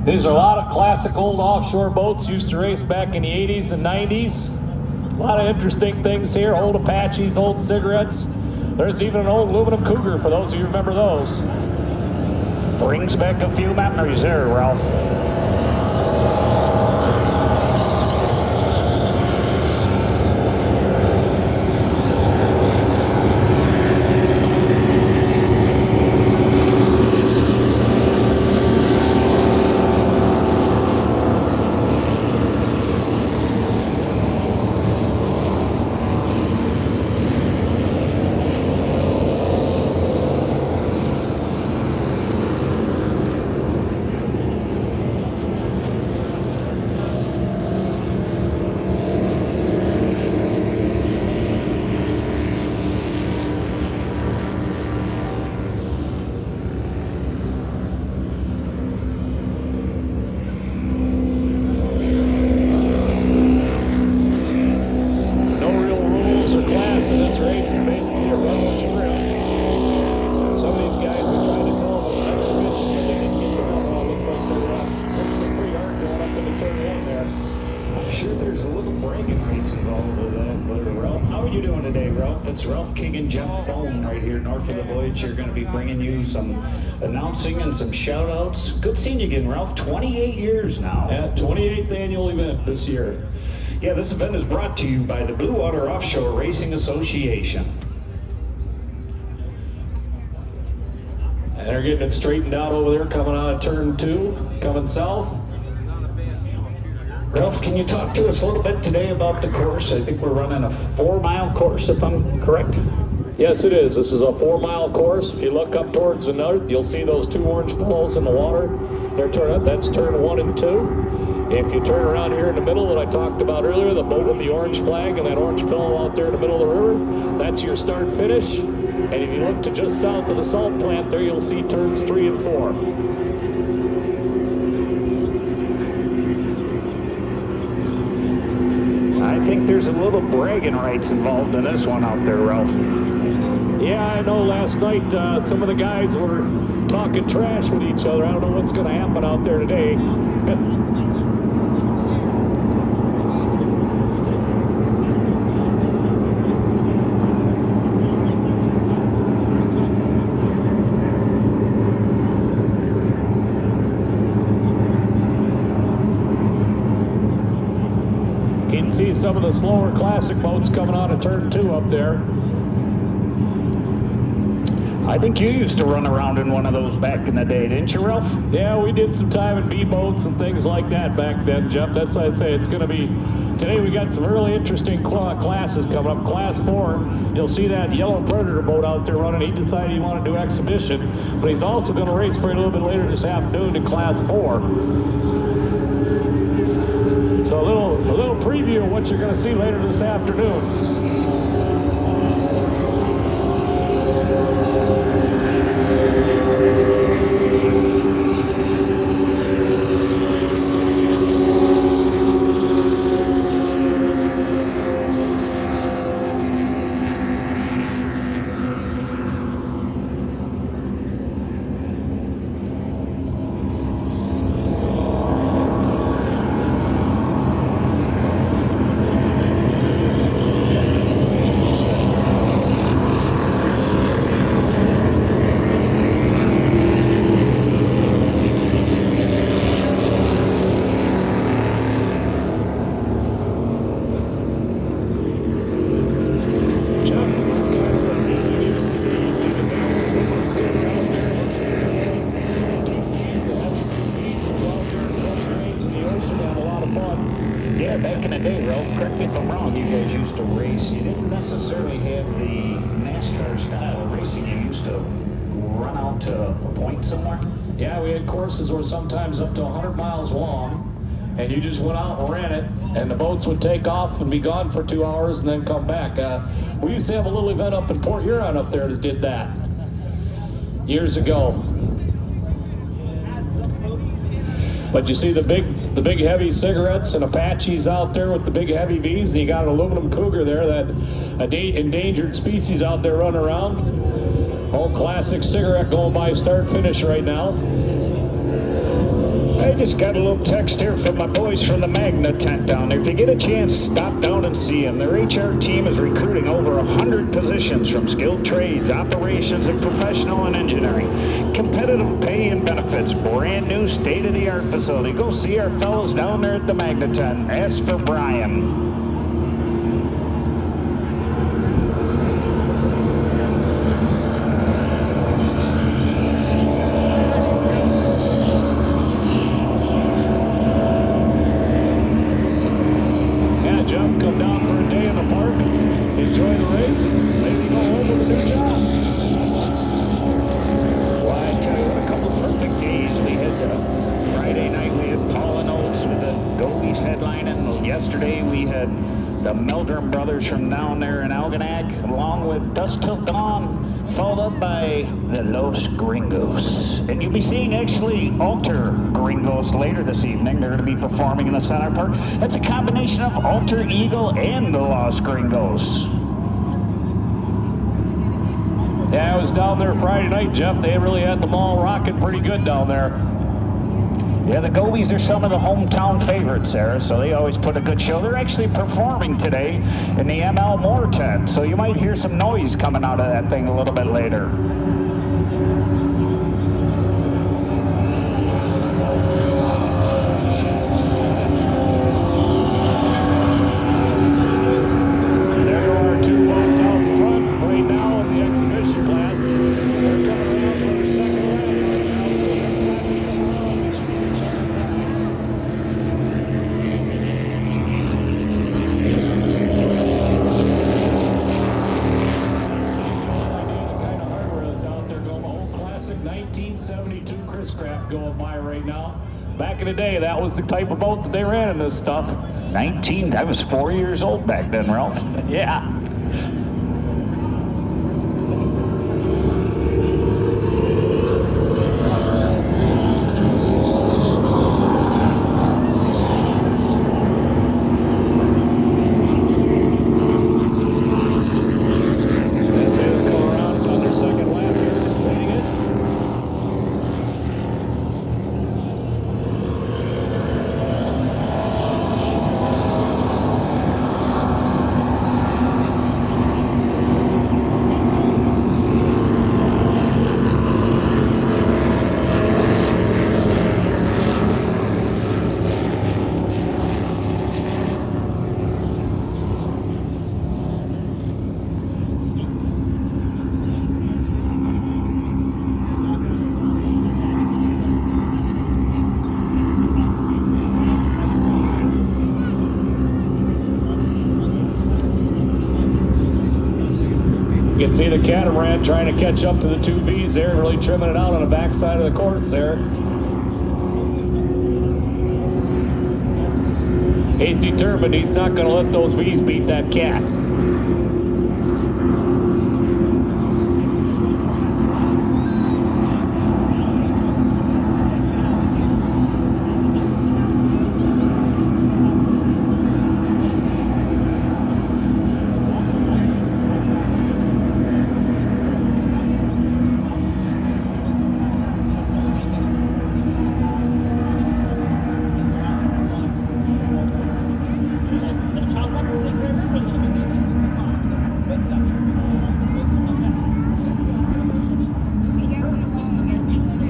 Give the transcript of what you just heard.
These are a lot of classic old offshore boats used to race back in the 80s and 90s. A lot of interesting things here, old Apaches, old cigarettes. There's even an old aluminum Cougar for those of you who remember those. Brings back a few memories there, Ralph. In this race, and basically a run what you run. Some of these guys, we tried to tell them it was exhibition, but they didn't get the run. It looks like they're pushing it pretty hard going up into turn one there. I'm sure there's a little bragging rights involved with that, but Ralph, how are you doing today, Ralph? It's Ralph King and Jeff Bone right here north of the Voyage. You're going to be bringing you some announcing and some shout-outs. Good seeing you again, Ralph. 28 years now. Yeah, 28th annual event this year. Yeah, this event is brought to you by the Blue Water Offshore Racing Association. And they're getting it straightened out over there, coming out of turn two, coming south. Ralph, can you talk to us a little bit today about the course? I think we're running a 4-mile course, if I'm correct. Yes, it is. This is a 4-mile course. If you look up towards the north, you'll see those two orange pillows in the water. That's turn 1 and 2. If you turn around here in the middle that I talked about earlier, the boat with the orange flag and that orange pillow out there in the middle of the river, that's your start finish. And if you look to just south of the salt plant there, you'll see turns 3 and 4. I think there's a little bragging rights involved in this one out there, Ralph. Yeah, I know last night some of the guys were talking trash with each other. I don't know what's going to happen out there today. You can see some of the slower classic boats coming out of turn 2 up there. I think you used to run around in one of those back in the day, didn't you, Ralph? Yeah, we did some time in B-boats and things like that back then, Jeff. That's why I say it's going to be... Today we got some really interesting classes coming up. Class 4, you'll see that yellow Predator boat out there running. He decided he wanted to do exhibition, but he's also going to race for you a little bit later this afternoon in Class 4. So a little preview of what you're going to see later this afternoon. Yeah, back in the day, Ralph, correct me if I'm wrong, you guys used to race. You didn't necessarily have the NASCAR style of racing. You used to run out to a point somewhere. Yeah, we had courses where sometimes up to 100 miles long, and you just went out and ran it, and the boats would take off and be gone for 2 hours and then come back. We used to have a little event up in Port Huron up there that did that years ago. But you see the big heavy cigarettes and Apaches out there with the big heavy V's, and you got an aluminum Cougar there, that endangered species out there running around. Old classic cigarette going by start finish right now. I just got a little text here from my boys from the Magna tent down there. If you get a chance, stop down and see them. Their HR team is recruiting over 100 positions from skilled trades, operations, and professional and engineering. Competitive pay and benefits. Brand new state-of-the-art facility. Go see our fellows down there at the Magna tent. Ask for Brian. Jeff, come down for a day in the park, enjoy the race, maybe go home with a new job. Well, I tell you what, a couple perfect days. We had Friday night, we had Paul and Oates with the Gobies headlining. Yesterday, we had the Meldrum brothers from down there in Algonac, along with Dust Till Dawn, followed up by the Los Gringos. And you'll be seeing actually Alter Gringos later this evening. They're going to be performing in the Center Park. That's a combination of Alter Eagle and the Los Gringos. Yeah, I was down there Friday night, Jeff. They really had them all rocking pretty good down there. Yeah, the Gobies are some of the hometown favorites there, so they always put a good show. They're actually performing today in the ML Moore tent, so you might hear some noise coming out of that thing a little bit later. There are two boats out in front right now in the exhibition class. They're coming around for their second lap right now, so next time we come around, we should get each other flying. The kind of hardware that's out there going, old classic 1972 Chris Craft going by right now. Back in the day, that was the type of boat that they ran in this stuff. I was 4 years old back then, Ralph. Yeah. As they come around on their second lap here, completing it. You can see the catamaran trying to catch up to the two Vs there, really trimming it out on the backside of the course there. He's determined he's not going to let those Vs beat that cat.